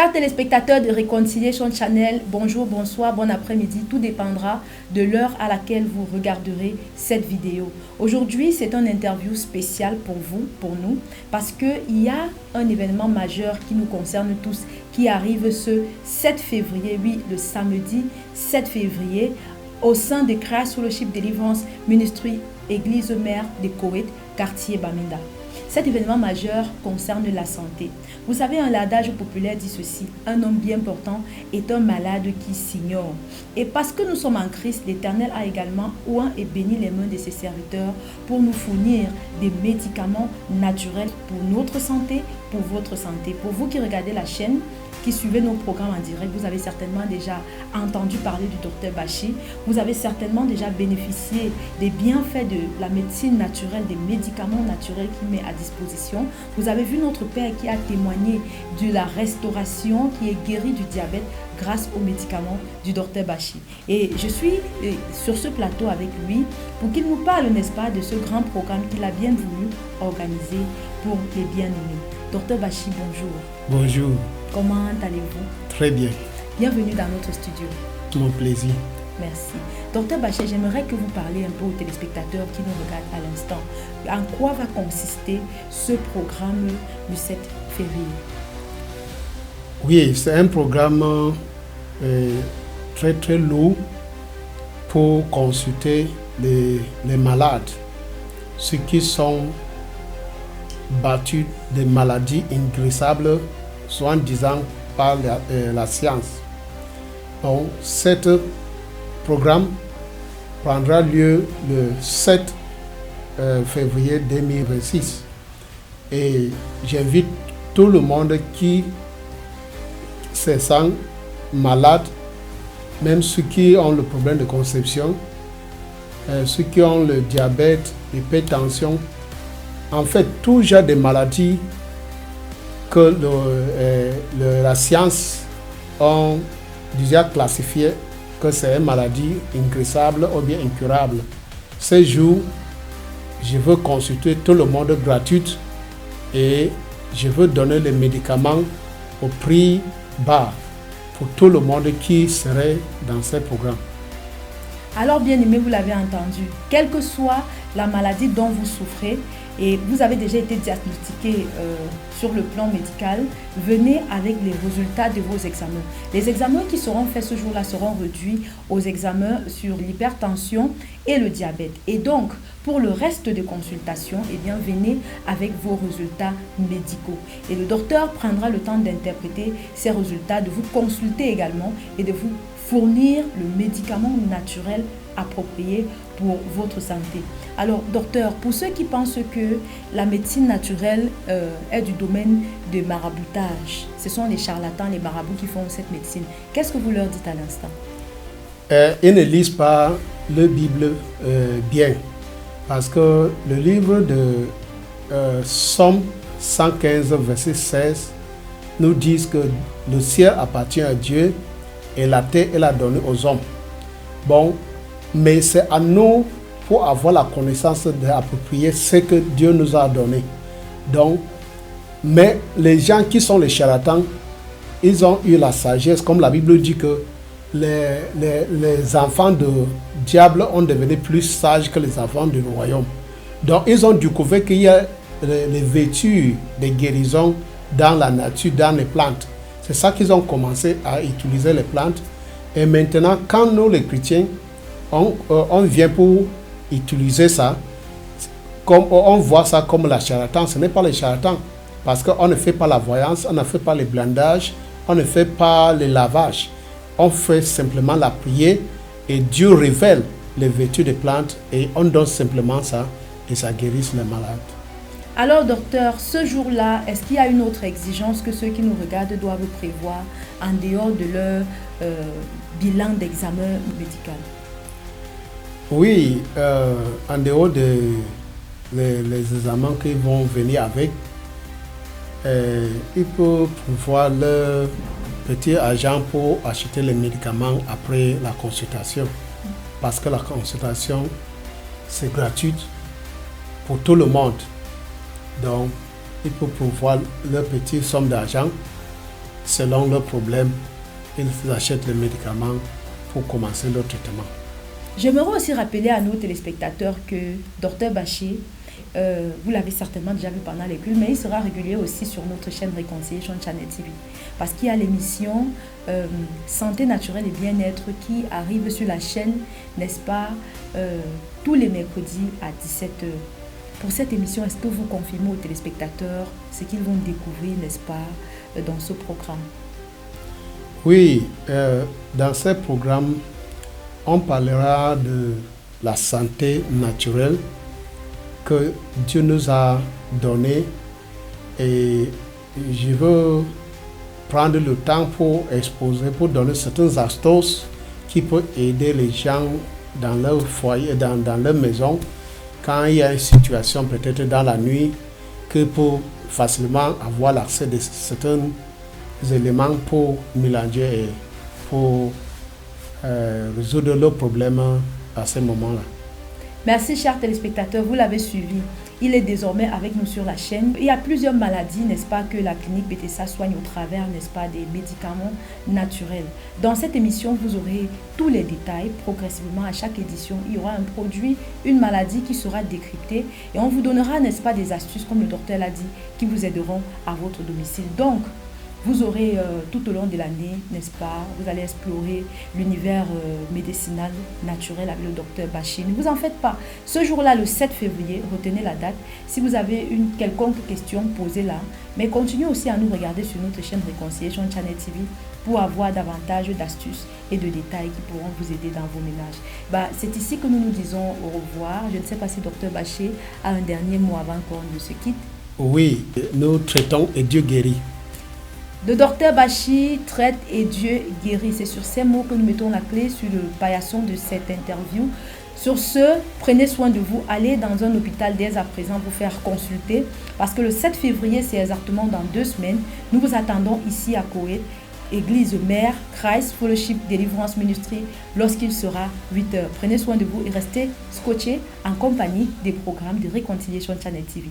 Chers téléspectateurs de Reconciliation Channel, bonjour, bonsoir, bon après-midi. Tout dépendra de l'heure à laquelle vous regarderez cette vidéo. Aujourd'hui, c'est une interview spéciale pour vous, pour nous, parce qu'il y a un événement majeur qui nous concerne tous, qui arrive ce 7 février, oui, le samedi 7 février, au sein de Christ Fellowship Deliverance Ministry, Église Mère de Koweït, quartier Bamenda. Cet événement majeur concerne la santé. Vous savez, un adage populaire dit ceci: un homme bien portant est un malade qui s'ignore. Et parce que nous sommes en Christ, l'Éternel a également oint et béni les mains de ses serviteurs pour nous fournir des médicaments naturels pour notre santé, pour votre santé. Pour vous qui regardez la chaîne, qui suivez nos programmes en direct, vous avez certainement déjà entendu parler du docteur Bachi. Vous avez certainement déjà bénéficié des bienfaits de la médecine naturelle, des médicaments naturels qu'il met à disposition. Vous avez vu notre Père qui a témoigné de la restauration, qui est guéri du diabète grâce aux médicaments du docteur Bachi. Et je suis sur ce plateau avec lui pour qu'il nous parle, n'est-ce pas, de ce grand programme qu'il a bien voulu organiser pour les bien-aimés. Docteur Bachi, bonjour. Bonjour. Comment allez-vous? Très bien. Bienvenue dans notre studio. Mon plaisir. Merci. Docteur Bachi, j'aimerais que vous parliez un peu aux téléspectateurs qui nous regardent à l'instant. En quoi va consister ce programme du 7 février? Oui, c'est un programme très très lourd pour consulter les malades, ceux qui sont battus de maladies inguérissables, soit disant par la science. Donc, cet programme prendra lieu le 7 février 2026 et j'invite tout le monde qui se sent malade, même ceux qui ont le problème de conception, ceux qui ont le diabète, l'hypertension, en fait, tout genre de maladies que la science a déjà classifié que c'est une maladie inguérissable ou bien incurable. Ce jour, je veux consulter tout le monde gratuit et je veux donner les médicaments au prix bas pour tout le monde qui serait dans ce programme. Alors, bien aimé, vous l'avez entendu, quelle que soit la maladie dont vous souffrez, et vous avez déjà été diagnostiqué sur le plan médical, venez avec les résultats de vos examens. Les examens qui seront faits ce jour-là seront réduits aux examens sur l'hypertension et le diabète. Et donc, pour le reste des consultations, eh bien, venez avec vos résultats médicaux. Et le docteur prendra le temps d'interpréter ces résultats, de vous consulter également et de vous fournir le médicament naturel approprié pour votre santé. Alors, docteur, pour ceux qui pensent que la médecine naturelle est du domaine de maraboutage, ce sont les charlatans, les marabouts qui font cette médecine, qu'est-ce que vous leur dites à l'instant? Ils ne lisent pas la Bible bien, parce que le livre de Somme 115, verset 16, nous dit que le ciel appartient à Dieu et la terre, elle a donné aux hommes. Bon, mais c'est à nous pour avoir la connaissance d'approprier ce que Dieu nous a donné. Donc, mais les gens qui sont les charlatans, ils ont eu la sagesse, comme la Bible dit que les enfants du diable ont devenu plus sages que les enfants du royaume. Donc, ils ont découvert qu'il y a les vertus de guérison dans la nature, dans les plantes. C'est ça qu'ils ont commencé à utiliser les plantes. Et maintenant, quand nous, les chrétiens, on vient pour utiliser ça, comme on voit ça comme la charlatan. Ce n'est pas les charlatans, parce qu'on ne fait pas la voyance, on ne fait pas les blindages, on ne fait pas les lavages. On fait simplement la prière et Dieu révèle les vertus des plantes et on donne simplement ça et ça guérit les malades. Alors, docteur, ce jour-là, est-ce qu'il y a une autre exigence que ceux qui nous regardent doivent prévoir en dehors de leur bilan d'examen médical? Oui, en dehors des examens qu'ils vont venir avec, ils peuvent pouvoir leur petit argent pour acheter les médicaments après la consultation. Parce que la consultation, c'est gratuit pour tout le monde. Donc, ils peuvent pouvoir leur petite somme d'argent selon leurs problèmes, ils achètent les médicaments pour commencer leur traitement. J'aimerais aussi rappeler à nos téléspectateurs que Dr Bachir, vous l'avez certainement déjà vu pendant les pubs, mais il sera régulier aussi sur notre chaîne Reconciliation Channel TV. Parce qu'il y a l'émission Santé naturelle et bien-être qui arrive sur la chaîne, n'est-ce pas, tous les mercredis à 17h. Pour cette émission, est-ce que vous confirmez aux téléspectateurs ce qu'ils vont découvrir, n'est-ce pas, dans ce programme? Oui, dans ce programme, on parlera de la santé naturelle que Dieu nous a donnée, et je veux prendre le temps pour exposer, pour donner certaines astuces qui peuvent aider les gens dans leur foyer, dans leur maison, quand il y a une situation peut-être dans la nuit, que pour facilement avoir l'accès de certains éléments pour mélanger et pour résoudre leurs problèmes à ce moment-là. Merci chers téléspectateurs, vous l'avez suivi. Il est désormais avec nous sur la chaîne. Il y a plusieurs maladies, n'est-ce pas, que la clinique Bethesda soigne au travers, n'est-ce pas, des médicaments naturels. Dans cette émission, vous aurez tous les détails. Progressivement, à chaque édition, il y aura un produit, une maladie qui sera décryptée. Et on vous donnera, n'est-ce pas, des astuces, comme le docteur l'a dit, qui vous aideront à votre domicile. Donc, vous aurez tout au long de l'année, n'est-ce pas, vous allez explorer l'univers médicinal naturel avec le docteur Bachir. Ne vous en faites pas. Ce jour-là, le 7 février, retenez la date. Si vous avez une quelconque question, posez-la. Mais continuez aussi à nous regarder sur notre chaîne Reconciliation Channel TV pour avoir davantage d'astuces et de détails qui pourront vous aider dans vos ménages. C'est ici que nous nous disons au revoir. Je ne sais pas si docteur Bachir a un dernier mot avant qu'on ne se quitte. Oui, nous traitons et Dieu guérit. Le docteur Bachir traite et Dieu guérit. C'est sur ces mots que nous mettons la clé sur le paillasson de cette interview. Sur ce, prenez soin de vous. Allez dans un hôpital dès à présent vous faire consulter. Parce que le 7 février, c'est exactement dans 2 semaines. Nous vous attendons ici à Koweït, Église Mère, Christ Fellowship Deliverance Ministry, lorsqu'il sera 8h. Prenez soin de vous et restez scotchés en compagnie des programmes de Reconciliation Channel TV.